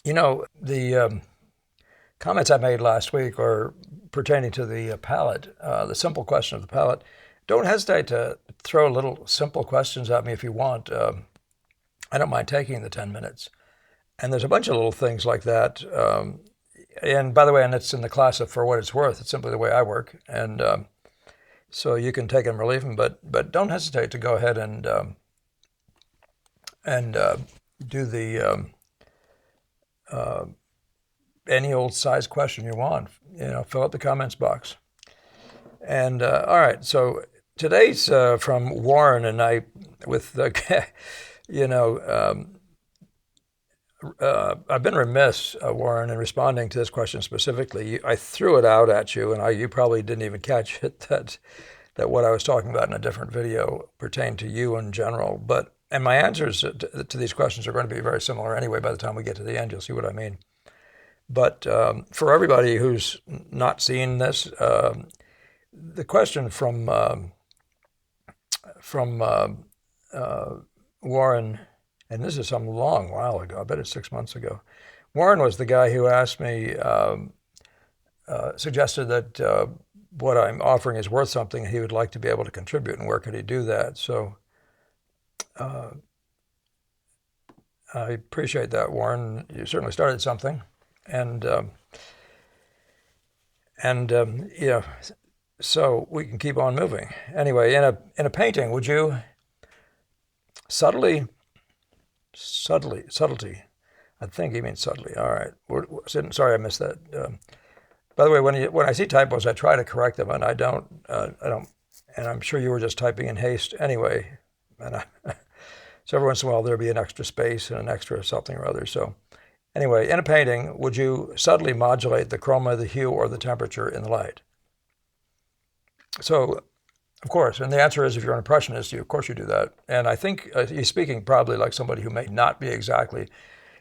The comments I made last week are pertaining to the palette, the simple question of the palette. Don't hesitate to throw little simple questions at me if you want. I don't mind taking the 10 minutes. And there's a bunch of little things like that. And by the way, and it's in the class of For What It's Worth. It's simply the way I work. And so you can take them or leave them, but don't hesitate to go ahead and do the any old size question you want. Fill up the comments box. And all right, so today's from Warren, and I, with the, I've been remiss, Warren, in responding to this question specifically. I threw it out at you, and you probably didn't even catch it that what I was talking about in a different video pertained to you in general. And my answers to these questions are going to be very similar anyway. By the time we get to the end, you'll see what I mean. But for everybody who's not seen this, the question from Warren, and this is some long while ago, I bet it's 6 months ago. Warren was the guy who asked me, suggested that what I'm offering is worth something. He would like to be able to contribute, and where could he do that? So I appreciate that, Warren. You certainly started something, and so we can keep on moving. Anyway, in a painting, would you subtlety? I think he means subtly. All right. Sorry, I missed that. By the way, when I see typos, I try to correct them, and I don't. And I'm sure you were just typing in haste anyway. And so every once in a while there'll be an extra space and an extra something or other. So anyway, in a painting, would you subtly modulate the chroma, the hue, or the temperature in the light? So, of course, and the answer is, if you're an impressionist, of course you do that. And I think he's speaking probably like somebody who may not be exactly.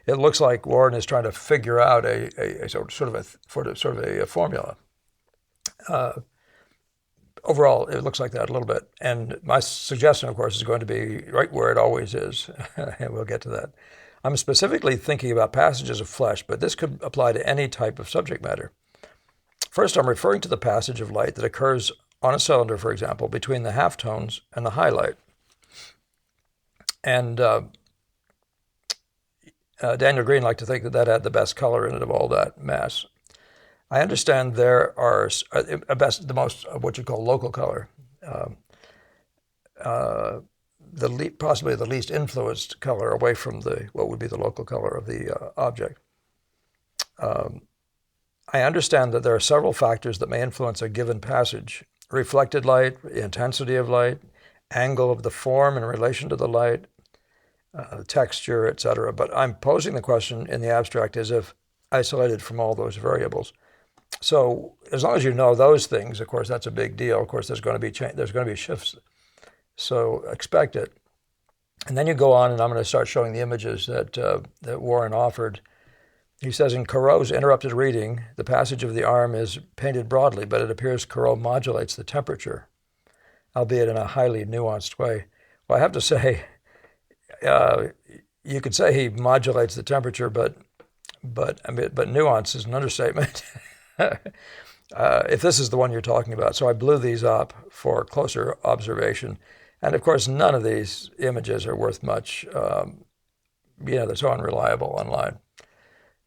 It looks like Warren is trying to figure out a sort of a formula. Overall, it looks like that a little bit. And my suggestion, of course, is going to be right where it always is, and we'll get to that. I'm specifically thinking about passages of flesh, but this could apply to any type of subject matter. First, I'm referring to the passage of light that occurs on a cylinder, for example, between the halftones and the highlight. And Daniel Green liked to think that had the best color in it of all that mass. I understand there are the most what you call local color, possibly the least influenced color away from what would be the local color of the object. I understand that there are several factors that may influence a given passage: reflected light, intensity of light, angle of the form in relation to the light, texture, etc. But I'm posing the question in the abstract as if isolated from all those variables. So as long as you know those things, of course, that's a big deal. Of course, there's going to be shifts. So expect it. And then you go on, and I'm going to start showing the images that Warren offered. He says, in Corot's interrupted reading, the passage of the arm is painted broadly, but it appears Corot modulates the temperature, albeit in a highly nuanced way. Well, I have to say, you could say he modulates the temperature, but nuance is an understatement. If this is the one you're talking about. So I blew these up for closer observation. And of course, none of these images are worth much. They're so unreliable online.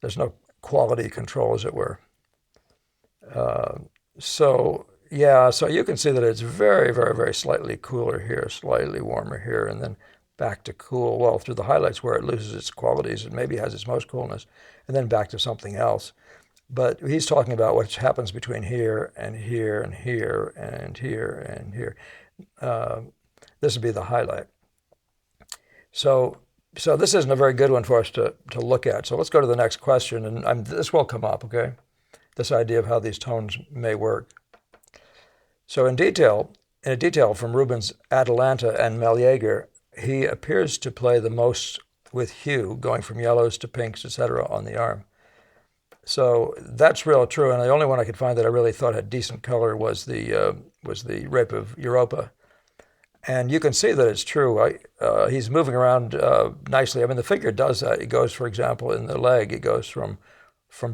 There's no quality control, as it were. So you can see that it's very, very, very slightly cooler here, slightly warmer here, and then back to cool, well, through the highlights where it loses its qualities, it maybe has its most coolness, and then back to something else. But he's talking about what happens between here and here and here and here and here. This would be the highlight. So this isn't a very good one for us to look at. So let's go to the next question, and this will come up, okay? This idea of how these tones may work. So in a detail from Rubens Atalanta and Meleager, he appears to play the most with hue, going from yellows to pinks, etc., on the arm. So that's real true, and the only one I could find that I really thought had decent color was the Rape of Europa. And you can see that it's true. He's moving around nicely. I mean, the figure does that. It goes, for example, in the leg, it goes from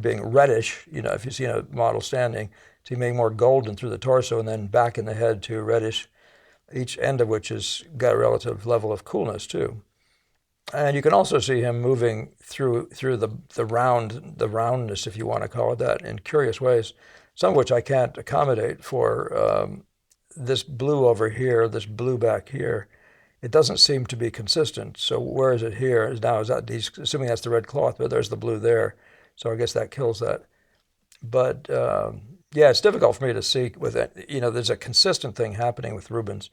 being reddish, if you see a model standing, to being more golden through the torso, and then back in the head to reddish, each end of which has got a relative level of coolness too. And you can also see him moving through the roundness, if you want to call it that, in curious ways, some of which I can't accommodate for this blue over here, this blue back here. It doesn't seem to be consistent. So where is it here? Now is that he's assuming that's the red cloth, but there's the blue there. So I guess that kills that. But yeah, it's difficult for me to see with it. There's a consistent thing happening with Rubens.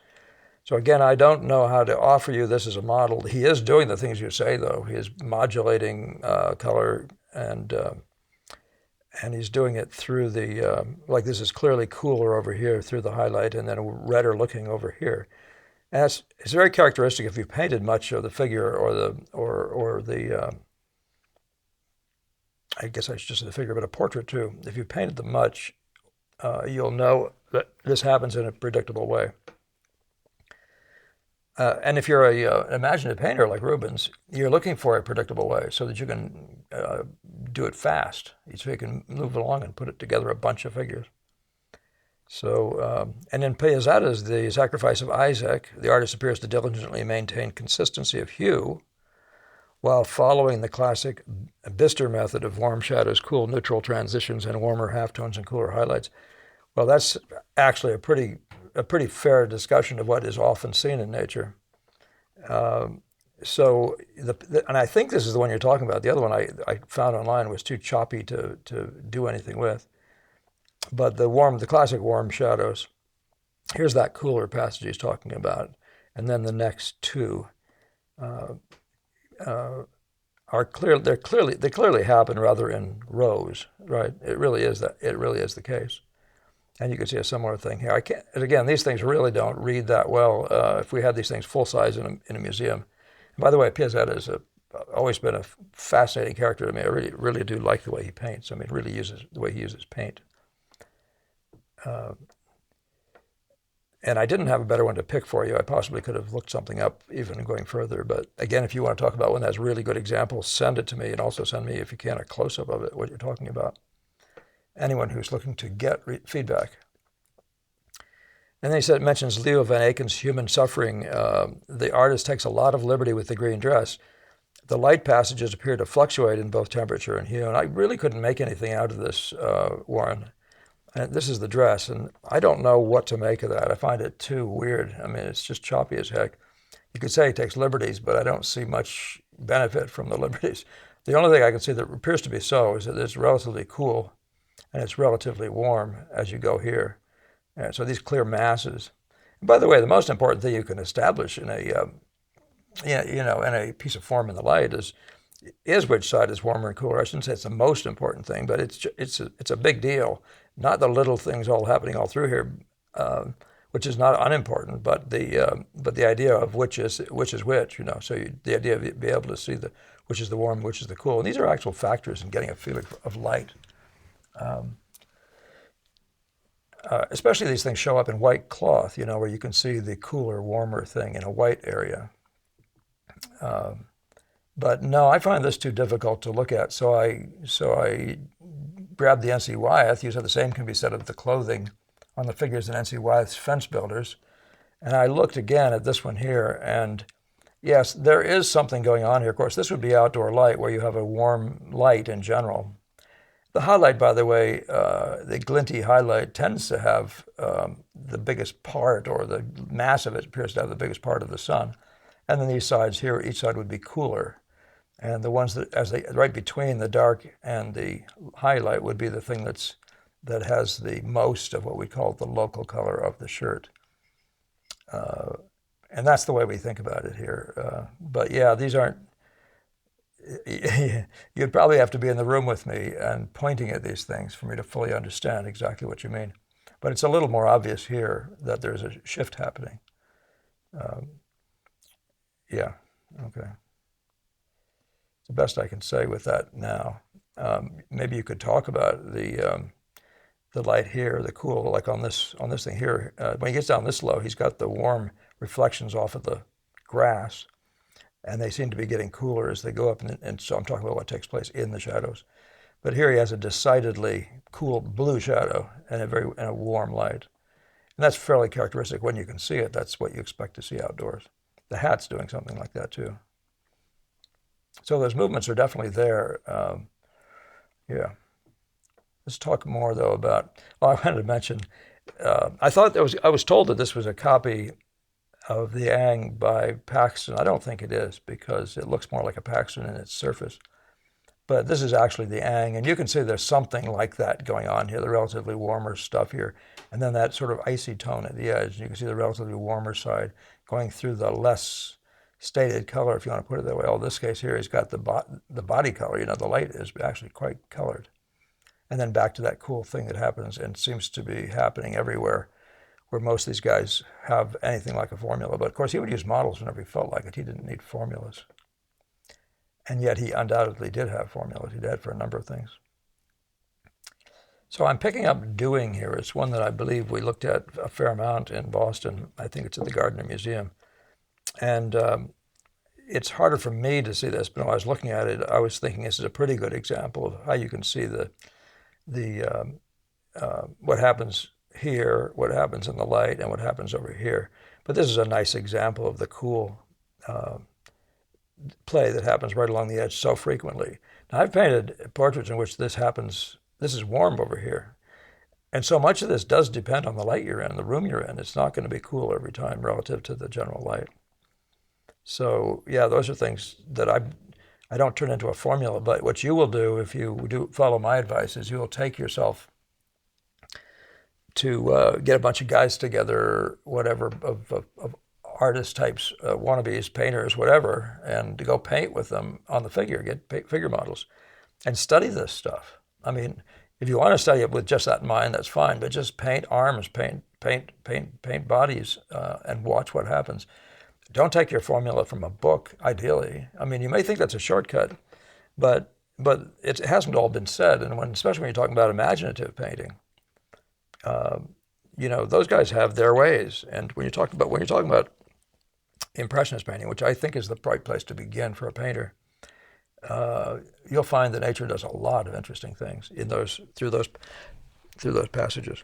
So again, I don't know how to offer you this as a model. He is doing the things you say, though. He is modulating color, and he's doing it through the, like this is clearly cooler over here through the highlight, and then redder looking over here. And it's very characteristic if you've painted much of the figure or the I guess I should just say the figure, but a portrait too. If you've painted them much, you'll know that this happens in a predictable way. And if you're an imaginative painter like Rubens, you're looking for a predictable way so that you can do it fast, so you can move along and put it together a bunch of figures. So, and in Piazzetta's The Sacrifice of Isaac, the artist appears to diligently maintain consistency of hue while following the classic Bister method of warm shadows, cool neutral transitions, and warmer halftones and cooler highlights. Well, that's actually a pretty fair discussion of what is often seen in nature. And I think this is the one you're talking about. The other one I found online was too choppy to do anything with. But the classic warm shadows, here's that cooler passage he's talking about, and then the next two are clear. They clearly happen rather in rows, right? It really is the case. And you can see a similar thing here. And again, these things really don't read that well if we had these things full size in a museum. And by the way, Piazzetta has always been a fascinating character to me. I really do like the way he paints. I mean, really uses the way he uses paint. And I didn't have a better one to pick for you. I possibly could have looked something up even going further. But again, if you want to talk about one that has really good examples, send it to me, and also send me, if you can, a close-up of it, what you're talking about. Anyone who's looking to get feedback. And then he mentions Leo van Eyken's Human Suffering. The artist takes a lot of liberty with the green dress. The light passages appear to fluctuate in both temperature and hue, and I really couldn't make anything out of this, Warren. And this is the dress, and I don't know what to make of that. I find it too weird. I mean, it's just choppy as heck. You could say he takes liberties, but I don't see much benefit from the liberties. The only thing I can see that appears to be so is that it's relatively cool, and it's relatively warm as you go here. And so these clear masses. And by the way, the most important thing you can establish in a in a piece of form in the light is which side is warmer and cooler. I shouldn't say it's the most important thing, but it's a big deal. Not the little things all happening all through here, which is not unimportant, but the idea of which is which. So the idea of being able to see which is the warm, which is the cool, and these are actual factors in getting a feeling of light. Especially these things show up in white cloth, where you can see the cooler, warmer thing in a white area. But no, I find this too difficult to look at. So I grabbed the N.C. Wyeth. You said the same can be said of the clothing on the figures in N.C. Wyeth's Fence Builders. And I looked again at this one here, and yes, there is something going on here. Of course, this would be outdoor light where you have a warm light in general. The highlight, by the way, the glinty highlight tends to have the biggest part, or the mass of it appears to have the biggest part of the sun. And then these sides here, each side would be cooler. And the ones right between the dark and the highlight would be the thing that has the most of what we call the local color of the shirt. And that's the way we think about it here. But yeah, these aren't, you'd probably have to be in the room with me and pointing at these things for me to fully understand exactly what you mean. But it's a little more obvious here that there's a shift happening. Yeah, okay. It's the best I can say with that now. Maybe you could talk about the light here, the cool, like on this thing here. When he gets down this low, he's got the warm reflections off of the grass, and they seem to be getting cooler as they go up. And so I'm talking about what takes place in the shadows. But here he has a decidedly cool blue shadow and a warm light. And that's fairly characteristic when you can see it. That's what you expect to see outdoors. The hat's doing something like that too. So those movements are definitely there. Yeah. Let's talk more though about, well, I wanted to mention, I was told that this was a copy of the Ang by Paxton. I don't think it is, because it looks more like a Paxton in its surface. But this is actually the Ang, and you can see there's something like that going on here, the relatively warmer stuff here, and then that sort of icy tone at the edge. You can see the relatively warmer side going through the less stated color, if you want to put it that way. In this case here, he's got the body color. The light is actually quite colored. And then back to that cool thing that happens and seems to be happening everywhere, where most of these guys have anything like a formula. But of course, he would use models whenever he felt like it. He didn't need formulas. And yet he undoubtedly did have formulas. He did for a number of things. So I'm picking up doing here. It's one that I believe we looked at a fair amount in Boston. I think it's at the Gardner Museum. And it's harder for me to see this, but when I was looking at it, I was thinking this is a pretty good example of how you can see what happens here, what happens in the light, and what happens over here. But this is a nice example of the cool play that happens right along the edge so frequently. Now, I've painted portraits in which this happens. This is warm over here. And so much of this does depend on the light you're in, the room you're in. It's not going to be cool every time relative to the general light. So, yeah, those are things that I don't turn into a formula. But what you will do if you do follow my advice is you will take yourself to get a bunch of guys together, whatever, of artist types, wannabes, painters, whatever, and to go paint with them on the figure, get figure models, and study this stuff. I mean, if you want to study it with just that in mind, that's fine, but just paint arms, paint bodies, and watch what happens. Don't take your formula from a book, ideally. I mean, you may think that's a shortcut, but it hasn't all been said, and especially when you're talking about imaginative painting, those guys have their ways. And when you're talking about impressionist painting, which I think is the right place to begin for a painter, you'll find that nature does a lot of interesting things through those passages.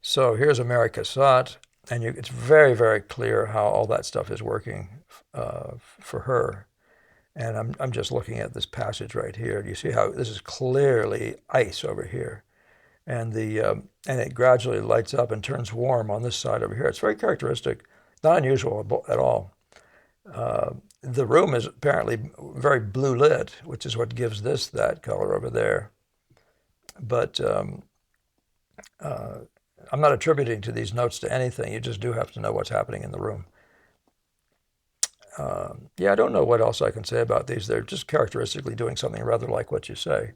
So here's a Mary Cassatt, and it's very, very clear how all that stuff is working for her. And I'm just looking at this passage right here. Do you see how this is clearly ice over here? And it gradually lights up and turns warm on this side over here. It's very characteristic, not unusual at all. The room is apparently very blue lit, which is what gives this that color over there. But I'm not attributing to these notes to anything. You just do have to know what's happening in the room. I don't know what else I can say about these. They're just characteristically doing something rather like what you say.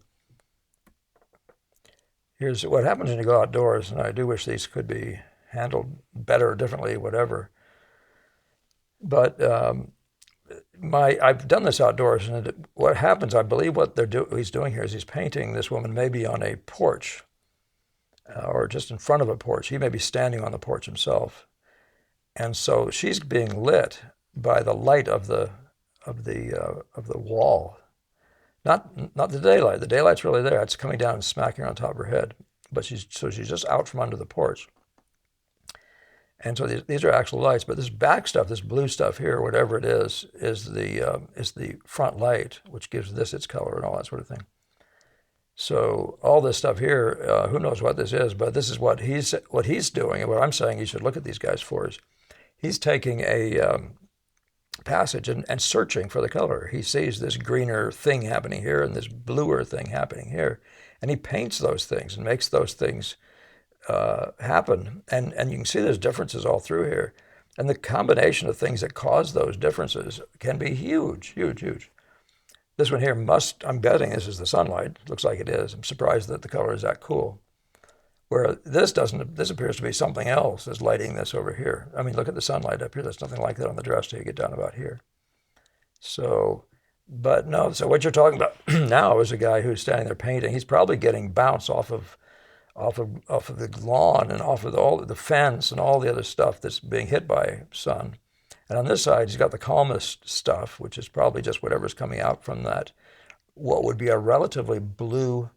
Here's what happens when you go outdoors, and I do wish these could be handled better or differently, whatever. But I've done this outdoors, and what happens, I believe what he's doing here is he's painting this woman maybe on a porch or just in front of a porch. He may be standing on the porch himself. And so she's being lit by the light of the wall. Not the daylight. The daylight's really there. It's coming down and smacking her on top of her head. But she's just out from under the porch. And so these are actual lights. But this back stuff, this blue stuff here, whatever it is the front light, which gives this its color and all that sort of thing. So all this stuff here, who knows what this is, but this is what he's doing. And what I'm saying you should look at these guys for is he's taking a passage and searching for the color. He sees this greener thing happening here and this bluer thing happening here. And he paints those things and makes those things happen. And you can see there's differences all through here. And the combination of things that cause those differences can be huge, huge, huge. This one here I'm betting this is the sunlight. It looks like it is. I'm surprised that the color is that cool. Where this appears to be something else that's lighting this over here. I mean, look at the sunlight up here. There's nothing like that on the dress till you get down about here. So what you're talking about now is a guy who's standing there painting. He's probably getting bounce off of off of the lawn and off of all the fence and all the other stuff that's being hit by sun. And on this side, he's got the calmest stuff, which is probably just whatever's coming out from that, what would be a relatively blue,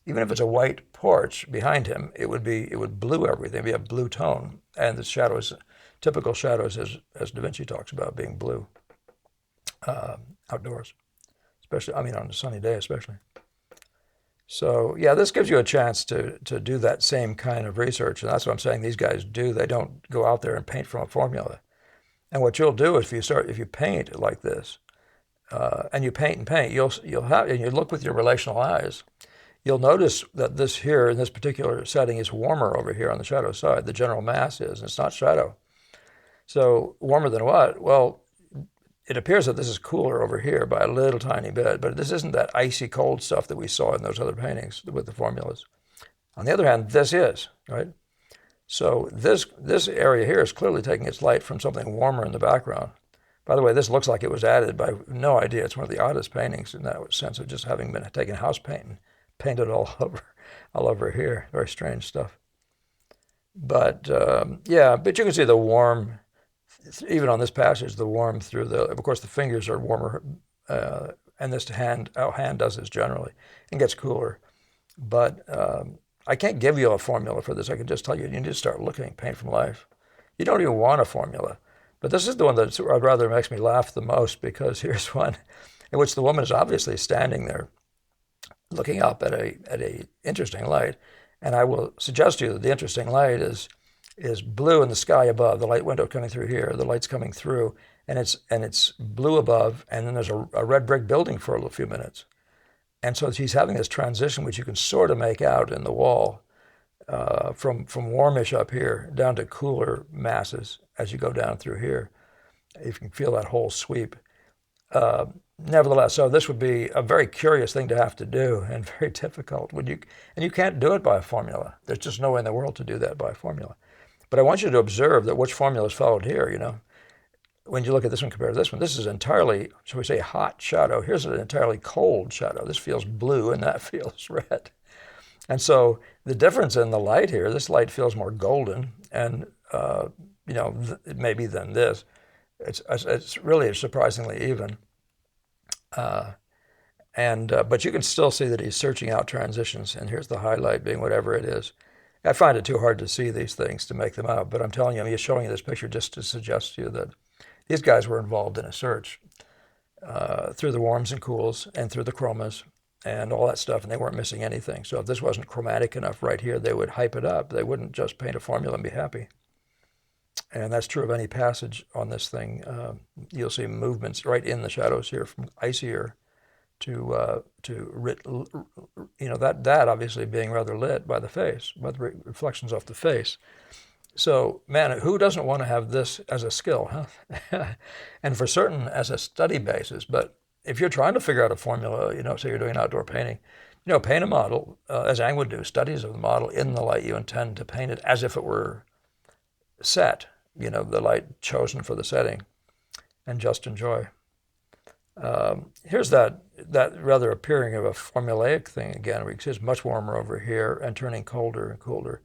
even if it's a white porch behind him, it would blue everything, it'd be a blue tone. And the shadows, typical shadows, as Da Vinci talks about, being blue outdoors, especially, I mean, on a sunny day especially. So yeah, this gives you a chance to do that same kind of research, and that's what I'm saying these guys do. They don't go out there and paint from a formula. And what you'll do is if you paint like this, and you paint and paint, you'll have, and you look with your relational eyes, you'll notice that this here in this particular setting is warmer over here on the shadow side. The general mass is, and it's not shadow. So warmer than what? Well, it appears that this is cooler over here by a little tiny bit, but this isn't that icy cold stuff that we saw in those other paintings with the formulas. On the other hand, this is, right? So this area here is clearly taking its light from something warmer in the background. By the way, this looks like it was added by no idea. It's one of the oddest paintings in that sense of just having been taken house paint and painted all over here. Very strange stuff. But yeah, but you can see the warm, even on this passage, the warm through the, of course, the fingers are warmer, and this hand, how hand does this generally, and gets cooler. But I can't give you a formula for this. I can just tell you need to start looking, paint from life. You don't even want a formula. But this is the one that rather makes me laugh the most, because here's one in which the woman is obviously standing there looking up at a interesting light. And I will suggest to you that the interesting light is blue in the sky above, the light window coming through here, the light's coming through, and it's blue above, and then there's a red brick building for a few minutes. And so he's having this transition, which you can sort of make out in the wall, from warmish up here down to cooler masses as you go down through here. You can feel that whole sweep. Nevertheless, so this would be a very curious thing to have to do, and very difficult. And you can't do it by a formula. There's just no way in the world to do that by a formula. But I want you to observe that which formula is followed here, you know. When you look at this one compared to this one, this is entirely, shall we say, hot shadow. Here's an entirely cold shadow. This feels blue and that feels red. And so the difference in the light here, this light feels more golden and, you know, maybe than this. It's really surprisingly even. But you can still see that he's searching out transitions, and here's the highlight being whatever it is. I find it too hard to see these things to make them out, but I'm telling you, I'm just showing you this picture just to suggest to you that these guys were involved in a search through the warms and cools and through the chromas and all that stuff, and they weren't missing anything. So if this wasn't chromatic enough right here, they would hype it up. They wouldn't just paint a formula and be happy. And that's true of any passage on this thing. You'll see movements right in the shadows here from icier to you know, that obviously being rather lit by the face, by the reflections off the face. So, man, who doesn't want to have this as a skill, huh? And for certain as a study basis. But if you're trying to figure out a formula, you know, say you're doing outdoor painting, you know, paint a model, as Ang would do, studies of the model in the light you intend to paint it as if it were set, you know, the light chosen for the setting, and just enjoy. Here's that rather appearing of a formulaic thing again, where you can see it's much warmer over here and turning colder and colder.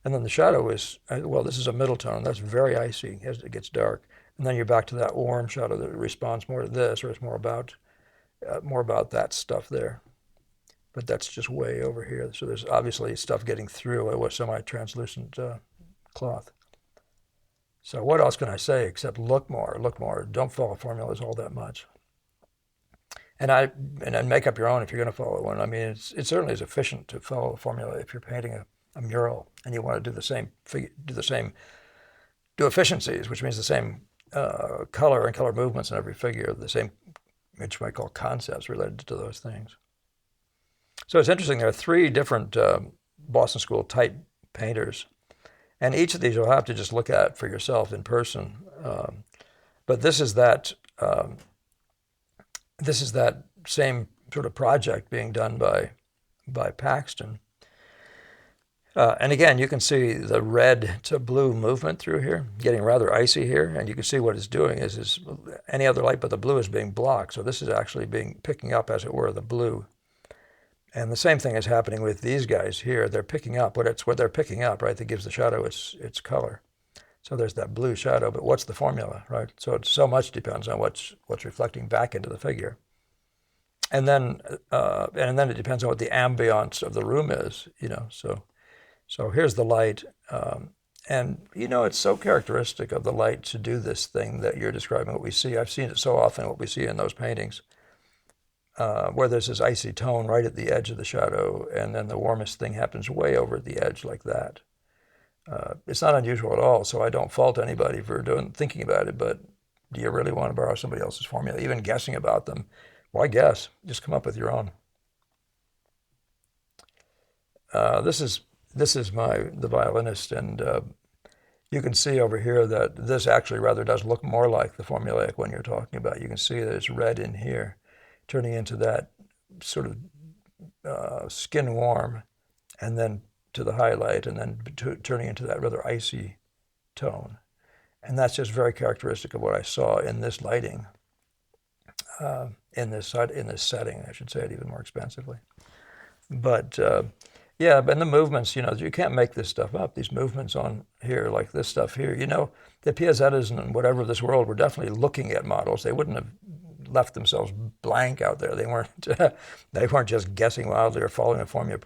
And then the shadow is, well, this is a middle tone. That's very icy as it gets dark. And then you're back to that warm shadow that responds more to this, or it's more about that stuff there. But that's just way over here. So there's obviously stuff getting through a semi-translucent cloth. So what else can I say except look more, look more. Don't follow formulas all that much. And then make up your own if you're going to follow one. I mean, it certainly is efficient to follow a formula if you're painting a mural and you want to do the same, do efficiencies, which means the same color and color movements in every figure, the same, which you might call concepts related to those things. So it's interesting. There are three different Boston School type painters, and each of these you'll have to just look at for yourself in person. But this is that same sort of project being done by Paxton. And again, you can see the red to blue movement through here, getting rather icy here, and you can see what it's doing is any other light but the blue is being blocked. So this is actually picking up, as it were, the blue. And the same thing is happening with these guys here. They're picking up what they're picking up, right? That gives the shadow its color. So there's that blue shadow, but what's the formula, right? So it's so much depends on what's reflecting back into the figure. And then it depends on what the ambiance of the room is, So here's the light, and it's so characteristic of the light to do this thing that you're describing. What we see, I've seen it so often. What we see in those paintings, where there's this icy tone right at the edge of the shadow, and then the warmest thing happens way over at the edge like that. It's not unusual at all, so I don't fault anybody for thinking about it, but do you really want to borrow somebody else's formula? Even guessing about them, why guess? Just come up with your own. This is the violinist, and you can see over here that this actually rather does look more like the formulaic one you're talking about. You can see that it's red in here, turning into that sort of skin warm, and then to the highlight, and then turning into that rather icy tone. And that's just very characteristic of what I saw in this lighting, in this setting. I should say it even more expansively. But yeah, and the movements, you can't make this stuff up. These movements on here, like this stuff here, the Piazettas and whatever of this world were definitely looking at models. They wouldn't have left themselves blank out there. They weren't just guessing wildly or following a formula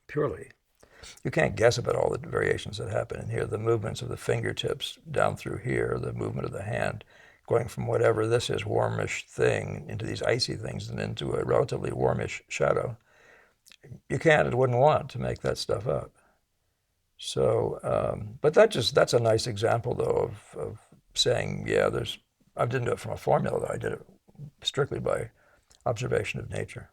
purely. You can't guess about all the variations that happen in here. The movements of the fingertips down through here, the movement of the hand, going from whatever this is, warmish thing, into these icy things, and into a relatively warmish shadow. You can't and wouldn't want to make that stuff up. So, but that's a nice example, though, of saying, yeah, I didn't do it from a formula, though. I did it strictly by observation of nature.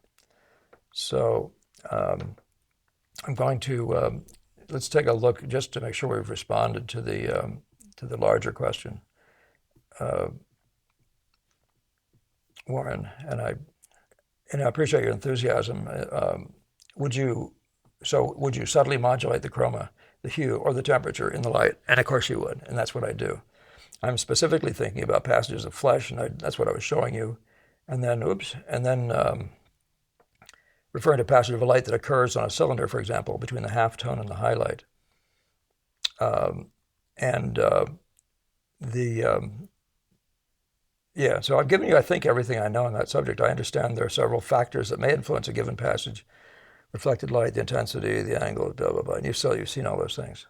So I'm going to, let's take a look just to make sure we've responded to the larger question. Warren, and I appreciate your enthusiasm. Would you subtly modulate the chroma, the hue, or the temperature in the light? And of course you would, and that's what I do. I'm specifically thinking about passages of flesh, and that's what I was showing you. And then, referring to passage of light that occurs on a cylinder, for example, between the halftone and the highlight. Yeah, so I've given you, I think, everything I know on that subject. I understand there are several factors that may influence a given passage. Reflected light, the intensity, the angle, blah, blah, blah. And you've seen all those things.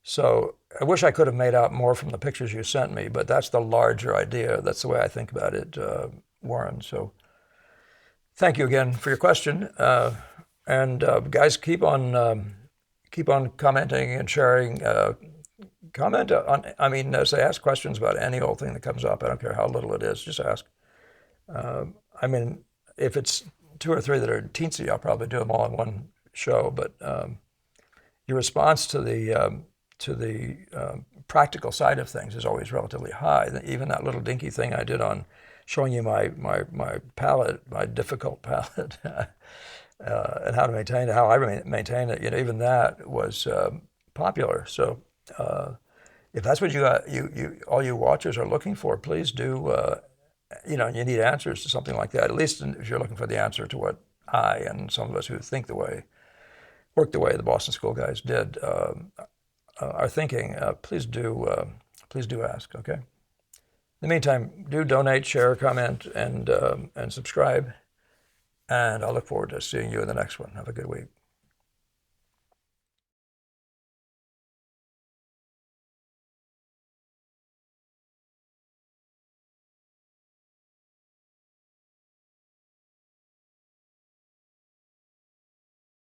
So I wish I could have made out more from the pictures you sent me, but that's the larger idea. That's the way I think about it, Warren. So thank you again for your question. Guys, keep on commenting and sharing. Comment on, say, ask questions about any old thing that comes up. I don't care how little it is, just ask. If it's 2 or 3 that are teensy, I'll probably do them all in one show. But your response to the practical side of things is always relatively high. Even that little dinky thing I did on showing you my palette, my difficult palette, and how I maintain it. Even that was popular. So if that's what all you watchers are looking for, please do. You need answers to something like that. At least if you're looking for the answer to what I and some of us who work the way the Boston School guys did are thinking, please do ask. Okay. In the meantime, do donate, share, comment, and subscribe. And I'll look forward to seeing you in the next one. Have a good week.